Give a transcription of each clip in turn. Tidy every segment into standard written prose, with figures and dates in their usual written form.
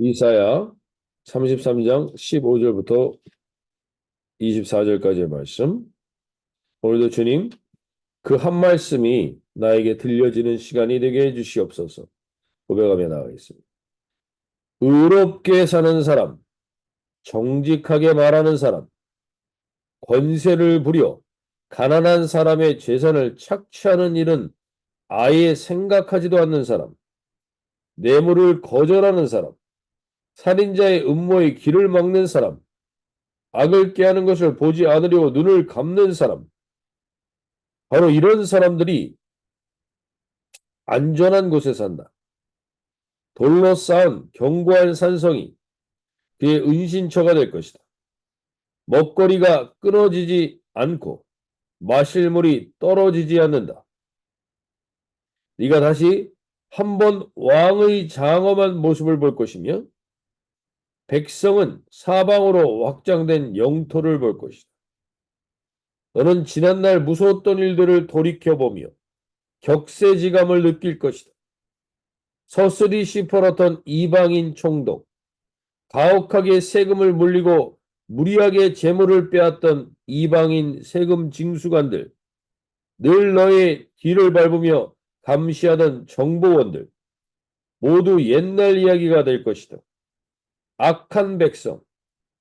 이사야 33장 15절부터 24절까지의 말씀. 오늘도 주님 그 한 말씀이 나에게 들려지는 시간이 되게 해주시옵소서. 고백하며 나가겠습니다. 의롭게 사는 사람, 정직하게 말하는 사람, 권세를 부려 가난한 사람의 재산을 착취하는 일은 아예 생각하지도 않는 사람, 뇌물을 거절하는 사람, 살인자의 음모의 길을 막는 사람, 악을 꾀하는 것을 보지 않으려고 눈을 감는 사람, 바로 이런 사람들이 안전한 곳에 산다. 돌로 쌓은 견고한 산성이 그의 은신처가 될 것이다. 먹거리가 끊어지지 않고 마실 물이 떨어지지 않는다. 네가 다시 한번 왕의 장엄한 모습을 볼 것이며 백성은 사방으로 확장된 영토를 볼 것이다. 너는 지난날 무서웠던 일들을 돌이켜보며 격세지감을 느낄 것이다. 서슬이 시퍼렇던 이방인 총독, 가혹하게 세금을 물리고 무리하게 재물을 빼앗던 이방인 세금 징수관들, 늘 너의 뒤를 밟으며 감시하던 정보원들, 모두 옛날 이야기가 될 것이다. 악한 백성,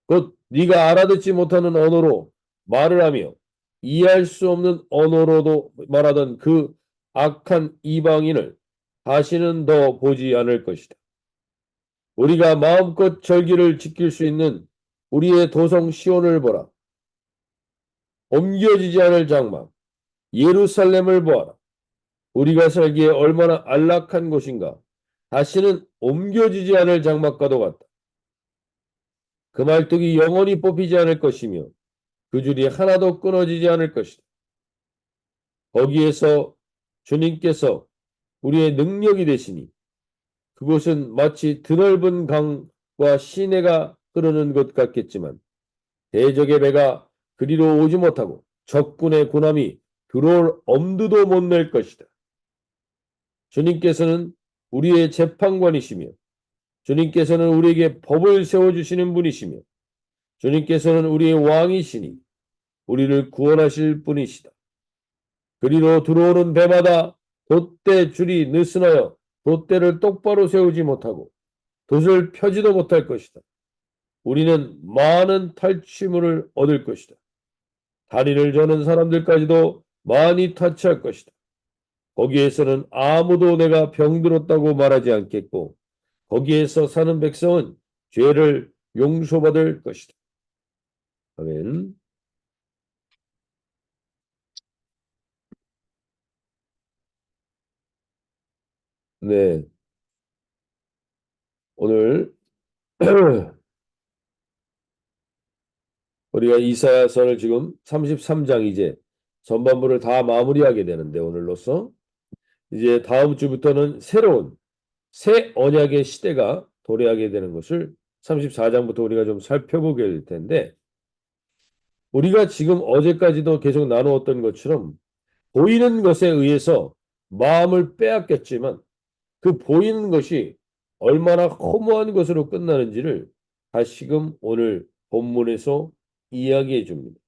곧 네가 알아듣지 못하는 언어로 말을 하며 이해할 수 없는 언어로도 말하던 그 악한 이방인을 다시는 더 보지 않을 것이다. 우리가 마음껏 절기를 지킬 수 있는 우리의 도성 시온을 보라. 옮겨지지 않을 장막 예루살렘을 보아라. 우리가 살기에 얼마나 안락한 곳인가. 다시는 옮겨지지 않을 장막과도 같다. 그 말뚝이 영원히 뽑히지 않을 것이며 그 줄이 하나도 끊어지지 않을 것이다. 거기에서 주님께서 우리의 능력이 되시니 그곳은 마치 드넓은 강과 시내가 흐르는 것 같겠지만 대적의 배가 그리로 오지 못하고 적군의 군함이 들어올 엄두도 못 낼 것이다. 주님께서는 우리의 재판관이시며 주님께서는 우리에게 법을 세워주시는 분이시며 주님께서는 우리의 왕이시니 우리를 구원하실 분이시다. 그리로 들어오는 배마다 돛대 줄이 느슨하여 돛대를 똑바로 세우지 못하고 돛을 펴지도 못할 것이다. 우리는 많은 탈취물을 얻을 것이다. 다리를 저는 사람들까지도 많이 탈취할 것이다. 거기에서는 아무도 내가 병들었다고 말하지 않겠고 거기에서 사는 백성은 죄를 용서받을 것이다. 아멘. 네, 오늘 우리가 이사야서를 지금 33장 이제 전반부를 다 마무리하게 되는데 오늘로써 이제 다음 주부터는 새로운 새 언약의 시대가 도래하게 되는 것을 34장부터 우리가 좀 살펴보게 될 텐데 우리가 지금 어제까지도 계속 나누었던 것처럼 보이는 것에 의해서 마음을 빼앗겼지만 그 보이는 것이 얼마나 허무한 것으로 끝나는지를 다시금 오늘 본문에서 이야기해 줍니다.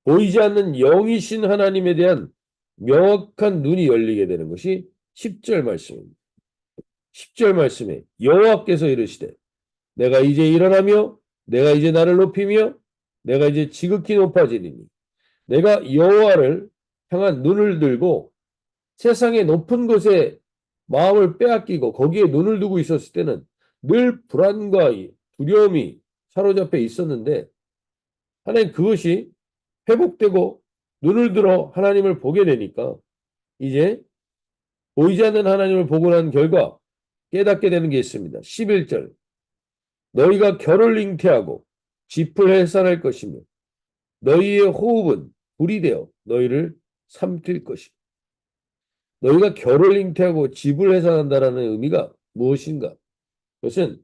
보이지 않는 영이신 하나님에 대한 명확한 눈이 열리게 되는 것이 10절 말씀입니다. 10절 말씀에 여호와께서 이르시되 내가 이제 일어나며 내가 이제 나를 높이며 내가 이제 지극히 높아지리니 내가 여호와를 향한 눈을 들고 세상의 높은 곳에 마음을 빼앗기고 거기에 눈을 두고 있었을 때는 늘 불안과 두려움이 사로잡혀 있었는데 하나님 그것이 회복되고 눈을 들어 하나님을 보게 되니까 이제 보이지 않는 하나님을 보고 난 결과 깨닫게 되는 게 있습니다. 11절 너희가 결을 잉태하고 짚을 해산할 것이며 너희의 호흡은 불이 되어 너희를 삼킬 것이다. 너희가 결을 잉태하고 짚을 해산한다라는 의미가 무엇인가? 그것은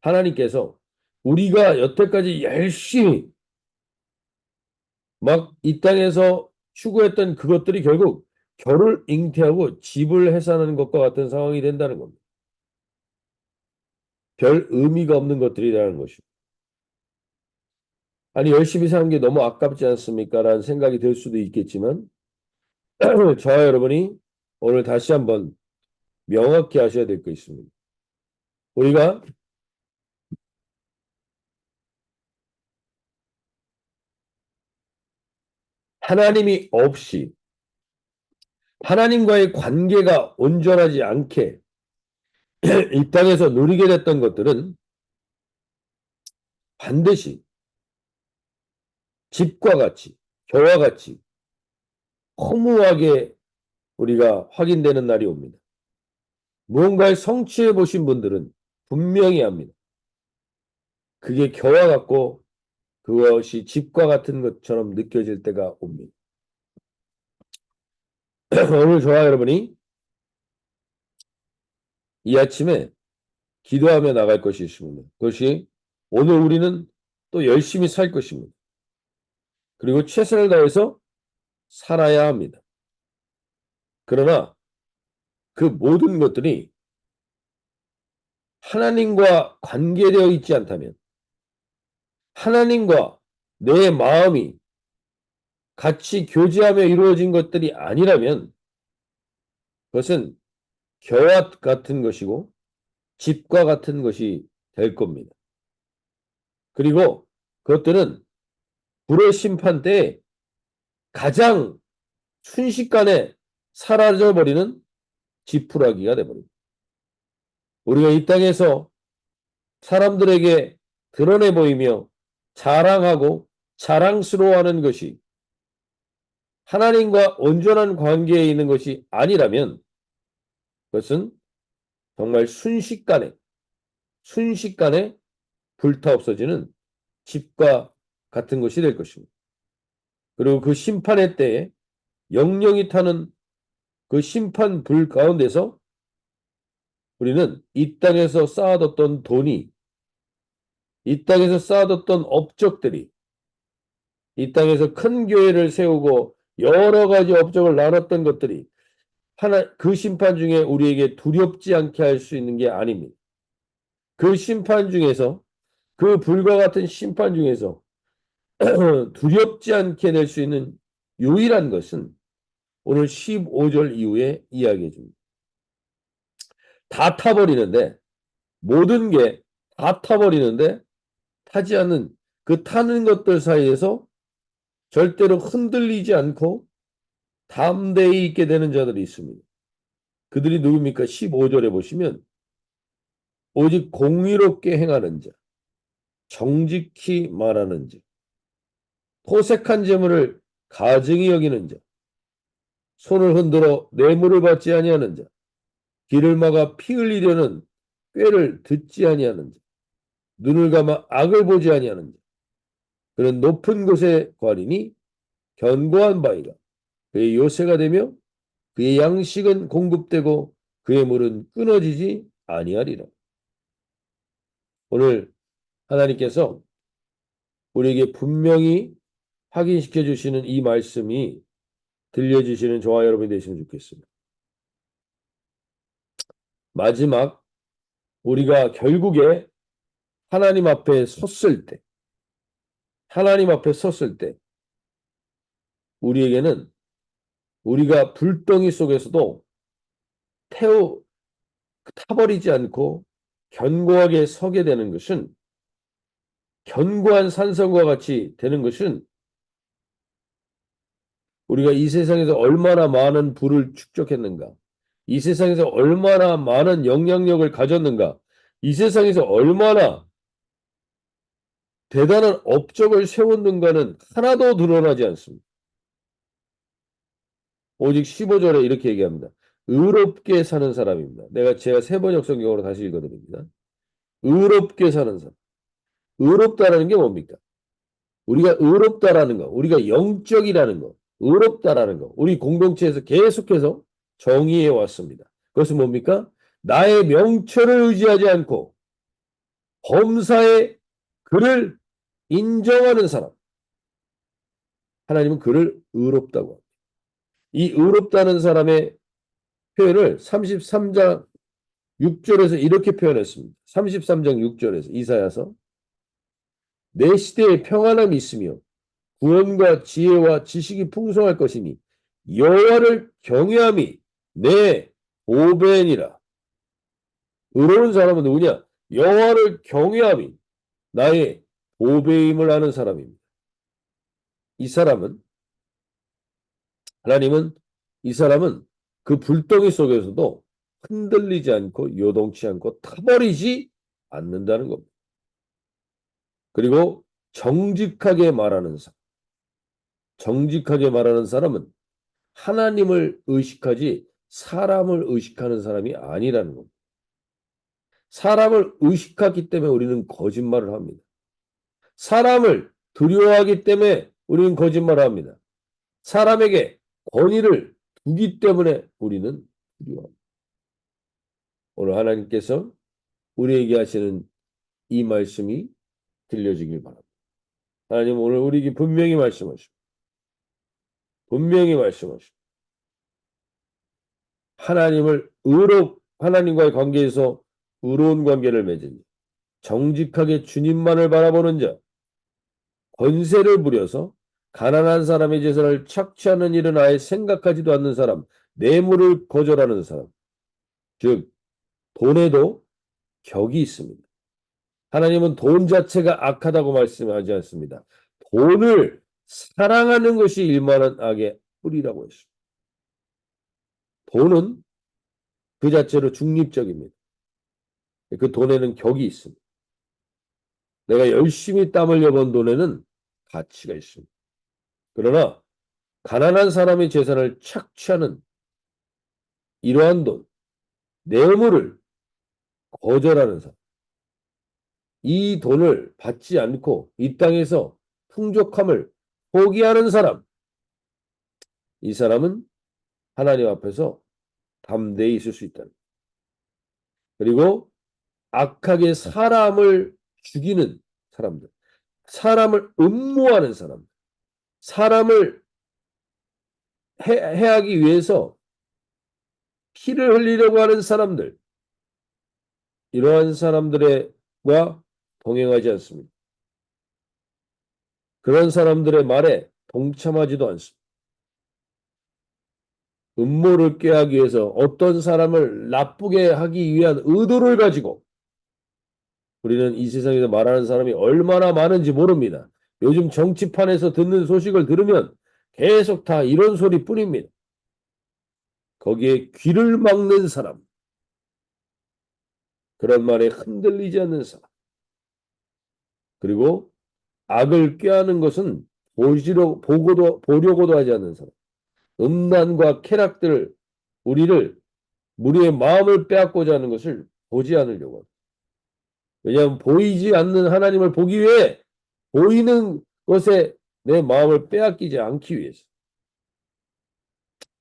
하나님께서 우리가 여태까지 열심히 막 이 땅에서 추구했던 그것들이 결국 결을 잉태하고 짚을 해산하는 것과 같은 상황이 된다는 겁니다. 별 의미가 없는 것들이라는 것이고. 아니, 열심히 사는 게 너무 아깝지 않습니까? 라는 생각이 들 수도 있겠지만, 저와 여러분이 오늘 다시 한번 명확히 하셔야 될 거 있습니다. 우리가 하나님이 없이 하나님과의 관계가 온전하지 않게 이 땅에서 누리게 됐던 것들은 반드시 집과 같이, 겨와 같이 허무하게 우리가 확인되는 날이 옵니다. 무언가를 성취해 보신 분들은 분명히 합니다. 그게 겨와 같고 그것이 집과 같은 것처럼 느껴질 때가 옵니다. 오늘 저와 여러분이 이 아침에 기도하며 나갈 것이 있습니다. 그것이 오늘 우리는 또 열심히 살 것입니다. 그리고 최선을 다해서 살아야 합니다. 그러나 그 모든 것들이 하나님과 관계되어 있지 않다면, 하나님과 내 마음이 같이 교제하며 이루어진 것들이 아니라면 그것은 겨와 같은 것이고 집과 같은 것이 될 겁니다. 그리고 그것들은 불의 심판 때에 가장 순식간에 사라져버리는 지푸라기가 되버립니다. 우리가 이 땅에서 사람들에게 드러내 보이며 자랑하고 자랑스러워하는 것이 하나님과 온전한 관계에 있는 것이 아니라면 그것은 정말 순식간에 불타 없어지는 집과 같은 것이 될 것입니다. 그리고 그 심판의 때에 영영이 타는 그 심판 불 가운데서 우리는 이 땅에서 쌓아뒀던 돈이, 이 땅에서 쌓아뒀던 업적들이, 이 땅에서 큰 교회를 세우고 여러 가지 업적을 나눴던 것들이 그 심판 중에 우리에게 두렵지 않게 할 수 있는 게 아닙니다. 그 심판 중에서, 그 불과 같은 심판 중에서 두렵지 않게 될 수 있는 유일한 것은 오늘 15절 이후에 이야기해 줍니다. 다 타버리는데, 모든 게 다 타버리는데 타지 않는 그 타는 것들 사이에서 절대로 흔들리지 않고 담대히 있게 되는 자들이 있습니다. 그들이 누굽니까? 15절에 보시면 오직 공의롭게 행하는 자, 정직히 말하는 자, 토색한 재물을 가증히 여기는 자, 손을 흔들어 뇌물을 받지 아니하는 자, 길을 막아 피 흘리려는 꾀를 듣지 아니하는 자, 눈을 감아 악을 보지 아니하는 자, 그는 높은 곳에 관이니 견고한 바위가 그의 요새가 되며 그의 양식은 공급되고 그의 물은 끊어지지 아니하리라. 오늘 하나님께서 우리에게 분명히 확인시켜 주시는 이 말씀이 들려주시는 저와 여러분이 되시면 좋겠습니다. 마지막 우리가 결국에 하나님 앞에 섰을 때, 하나님 앞에 섰을 때 우리에게는 우리가 불덩이 속에서도 타버리지 않고 견고하게 서게 되는 것은, 견고한 산성과 같이 되는 것은 우리가 이 세상에서 얼마나 많은 부를 축적했는가, 이 세상에서 얼마나 많은 영향력을 가졌는가, 이 세상에서 얼마나 대단한 업적을 세웠는가는 하나도 드러나지 않습니다. 오직 15절에 이렇게 얘기합니다. 의롭게 사는 사람입니다. 제가 세번역 성경으로 다시 읽어드립니다. 의롭게 사는 사람. 의롭다라는 게 뭡니까? 우리가 의롭다라는 거, 우리가 영적이라는 거, 의롭다라는 거, 우리 공동체에서 계속해서 정의해 왔습니다. 그것은 뭡니까? 나의 명철을 의지하지 않고 범사의 그를 인정하는 사람. 하나님은 그를 의롭다고 합니다. 이 의롭다는 사람의 표현을 33장 6절에서 이렇게 표현했습니다. 33장 6절에서 이사야서 내 시대에 평안함이 있으며 구원과 지혜와 지식이 풍성할 것이니 여호와를 경외함이 내 보배니라. 의로운 사람은 누구냐? 여호와를 경외함이 나의 보배임을 아는 사람입니다. 이 사람은 하나님은 이 사람은 그 불덩이 속에서도 흔들리지 않고 요동치 않고 타버리지 않는다는 겁니다. 그리고 정직하게 말하는 사람. 정직하게 말하는 사람은 하나님을 의식하지 사람을 의식하는 사람이 아니라는 겁니다. 사람을 의식하기 때문에 우리는 거짓말을 합니다. 사람을 두려워하기 때문에 우리는 거짓말을 합니다. 사람에게 권위를 두기 때문에 우리는 두려워합니다. 오늘 하나님께서 우리에게 하시는 이 말씀이 들려지길 바랍니다. 하나님 오늘 우리에게 분명히 말씀하시고 분명히 말씀하시고 하나님과의 관계에서 의로운 관계를 맺은 자, 정직하게 주님만을 바라보는 자, 권세를 부려서 가난한 사람의 재산을 착취하는 일은 아예 생각하지도 않는 사람, 뇌물을 거절하는 사람, 즉 돈에도 격이 있습니다. 하나님은 돈 자체가 악하다고 말씀하지 않습니다. 돈을 사랑하는 것이 일만한 악의 뿌리라고 했습니다. 돈은 그 자체로 중립적입니다. 그 돈에는 격이 있습니다. 내가 열심히 땀 흘려 번 돈에는 가치가 있습니다. 그러나 가난한 사람의 재산을 착취하는 이러한 돈, 뇌물을 거절하는 사람, 이 돈을 받지 않고 이 땅에서 풍족함을 포기하는 사람, 이 사람은 하나님 앞에서 담대히 있을 수 있다. 그리고 악하게 사람을 죽이는 사람들, 사람을 음모하는 사람들, 사람을 해하기 위해서 피를 흘리려고 하는 사람들, 이러한 사람들과 동행하지 않습니다. 그런 사람들의 말에 동참하지도 않습니다. 음모를 꾀하기 위해서 어떤 사람을 나쁘게 하기 위한 의도를 가지고 우리는 이 세상에서 말하는 사람이 얼마나 많은지 모릅니다. 요즘 정치판에서 듣는 소식을 들으면 계속 다 이런 소리뿐입니다. 거기에 귀를 막는 사람, 그런 말에 흔들리지 않는 사람, 그리고 악을 꾀하는 것은 보려고도 하지 않는 사람, 음란과 쾌락들, 우리의 마음을 빼앗고자 하는 것을 보지 않으려고 합니다. 왜냐하면 보이지 않는 하나님을 보기 위해 보이는 것에 내 마음을 빼앗기지 않기 위해서.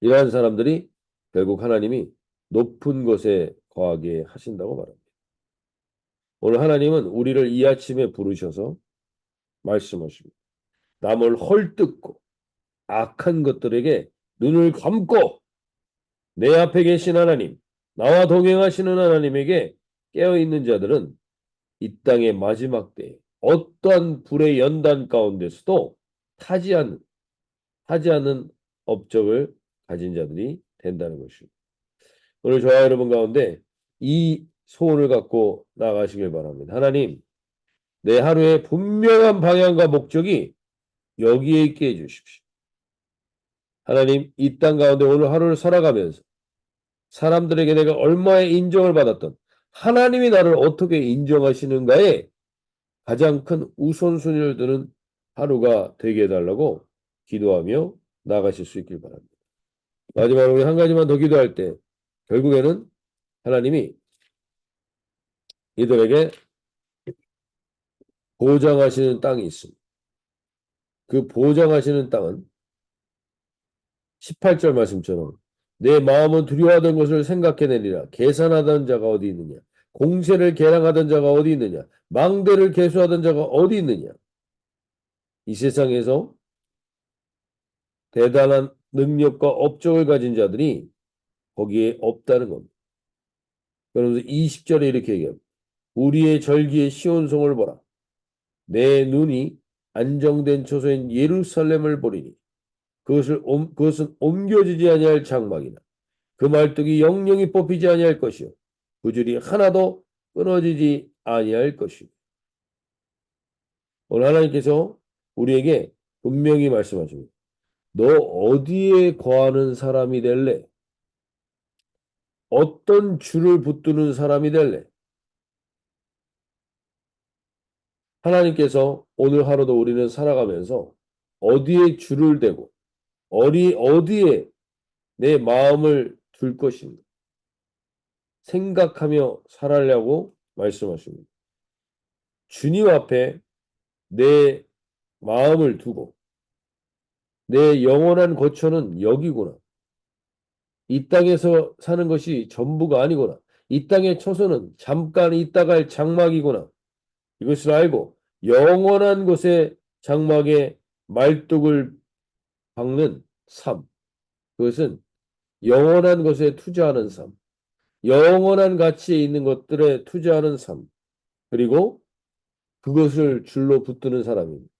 이러한 사람들이 결국 하나님이 높은 것에 거하게 하신다고 말합니다. 오늘 하나님은 우리를 이 아침에 부르셔서 말씀하십니다. 남을 헐뜯고 악한 것들에게 눈을 감고 내 앞에 계신 하나님, 나와 동행하시는 하나님에게 깨어있는 자들은 이 땅의 마지막 때에 어떠한 불의 연단 가운데서도 타지 않는 업적을 가진 자들이 된다는 것입니다. 오늘 저와 여러분 가운데 이 소원을 갖고 나가시길 바랍니다. 하나님, 내 하루의 분명한 방향과 목적이 여기에 있게 해주십시오. 하나님, 이 땅 가운데 오늘 하루를 살아가면서 사람들에게 내가 얼마의 인정을 받았던 하나님이 나를 어떻게 인정하시는가에 가장 큰 우선순위를 두는 하루가 되게 해달라고 기도하며 나가실 수 있길 바랍니다. 마지막으로 우리 한 가지만 더 기도할 때 결국에는 하나님이 이들에게 보장하시는 땅이 있습니다. 그 보장하시는 땅은 18절 말씀처럼 내 마음은 두려워하던 것을 생각해내리라. 계산하던 자가 어디 있느냐? 공세를 계량하던 자가 어디 있느냐? 망대를 계수하던 자가 어디 있느냐? 이 세상에서 대단한 능력과 업적을 가진 자들이 거기에 없다는 겁니다. 그러면서 20절에 이렇게 얘기합니다. 우리의 절기의 시온성을 보라. 내 눈이 안정된 처소인 예루살렘을 보리니 그것은 옮겨지지 아니할 장막이나 그 말뚝이 영영이 뽑히지 아니할 것이요 그 줄이 하나도 끊어지지 아니할 것이요. 오늘 하나님께서 우리에게 분명히 말씀하십니다. 너 어디에 거하는 사람이 될래? 어떤 줄을 붙드는 사람이 될래? 하나님께서 오늘 하루도 우리는 살아가면서 어디에 줄을 대고 어디에 내 마음을 둘 것인가 생각하며 살아려고 말씀하십니다. 주님 앞에 내 마음을 두고 내 영원한 거처는 여기구나. 이 땅에서 사는 것이 전부가 아니구나. 이 땅의 처소는 잠깐 있다가 할 장막이구나. 이것을 알고 영원한 곳에 장막에 말뚝을 박는 삶. 그것은 영원한 것에 투자하는 삶. 영원한 가치에 있는 것들에 투자하는 삶. 그리고 그것을 줄로 붙드는 사람입니다.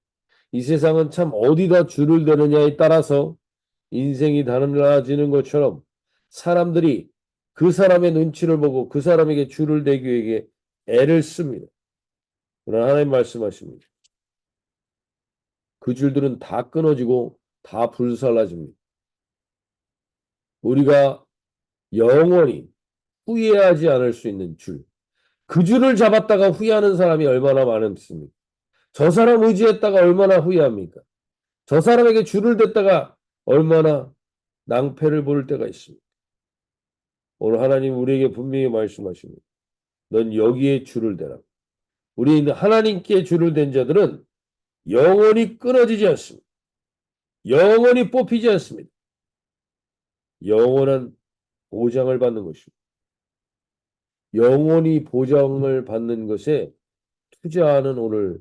이 세상은 참 어디다 줄을 대느냐에 따라서 인생이 달라지는 것처럼 사람들이 그 사람의 눈치를 보고 그 사람에게 줄을 대기 위해 애를 씁니다. 그러나 하나님 말씀하십니다. 그 줄들은 다 끊어지고 다 불살라집니다. 우리가 영원히 후회하지 않을 수 있는 줄. 그 줄을 잡았다가 후회하는 사람이 얼마나 많습니까? 저 사람 의지했다가 얼마나 후회합니까? 저 사람에게 줄을 댔다가 얼마나 낭패를 볼 때가 있습니다. 오늘 하나님 우리에게 분명히 말씀하십니다. 넌 여기에 줄을 대라. 우리 하나님께 줄을 댄 자들은 영원히 끊어지지 않습니다. 영원히 뽑히지 않습니다. 영원한 보장을 받는 것입니다. 영원히 보장을 받는 것에 투자하는 오늘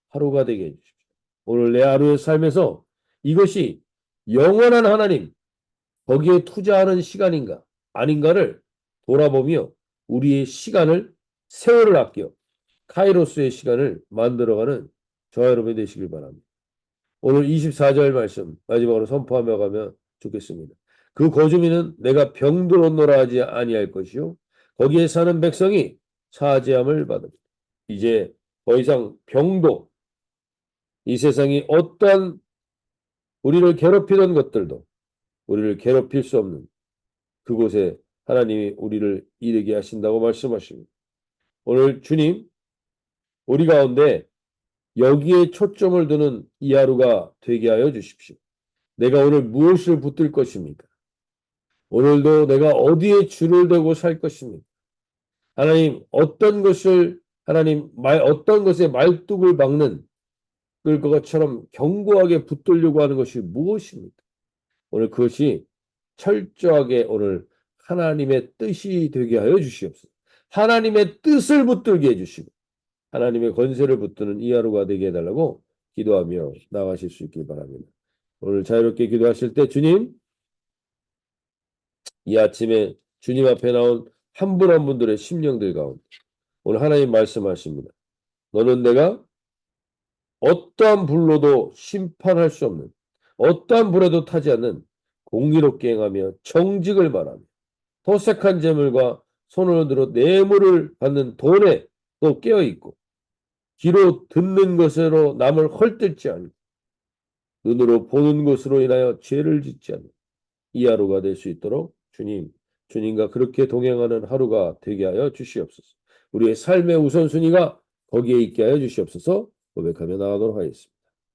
하루가 되게 해주십시오. 오늘 내 하루의 삶에서 이것이 영원한 하나님, 거기에 투자하는 시간인가 아닌가를 돌아보며 우리의 시간을 세월을 아껴 카이로스의 시간을 만들어가는 저와 여러분이 되시길 바랍니다. 오늘 24절 말씀 마지막으로 선포하며 가면 좋겠습니다. 그 거주민은 내가 병들었노라 하지 아니할 것이요 거기에 사는 백성이 사죄함을 받습니다. 이제 더 이상 병도 이 세상이 어떠한 우리를 괴롭히던 것들도 우리를 괴롭힐 수 없는 그곳에 하나님이 우리를 이르게 하신다고 말씀하십니다. 오늘 주님 우리 가운데 여기에 초점을 두는 이 하루가 되게 하여 주십시오. 내가 오늘 무엇을 붙들 것입니까? 오늘도 내가 어디에 줄을 대고 살 것입니까? 하나님 어떤 것을 어떤 것에 말뚝을 박는 것처럼 견고하게 붙들려고 하는 것이 무엇입니까? 오늘 그것이 철저하게 오늘 하나님의 뜻이 되게 하여 주시옵소서. 하나님의 뜻을 붙들게 해주시고 하나님의 권세를 붙드는 이 하루가 되게 해달라고 기도하며 나가실 수 있길 바랍니다. 오늘 자유롭게 기도하실 때 주님 이 아침에 주님 앞에 나온 한 분 한 분들의 심령들 가운데 오늘 하나님 말씀하십니다. 너는 내가 어떠한 불로도 심판할 수 없는 어떠한 불에도 타지 않는 공의롭게 행하며 정직을 말하며 토색한 재물과 손으로 들어 뇌물을 받는 돈에 또 깨어있고 귀로 듣는 것으로 남을 헐뜯지 않고 눈으로 보는 것으로 인하여 죄를 짓지 않는 이 하루가 될 수 있도록 주님과 그렇게 동행하는 하루가 되게 하여 주시옵소서. 우리의 삶의 우선순위가 거기에 있게 하여 주시옵소서. 고백하며 나가도록 하겠습니다.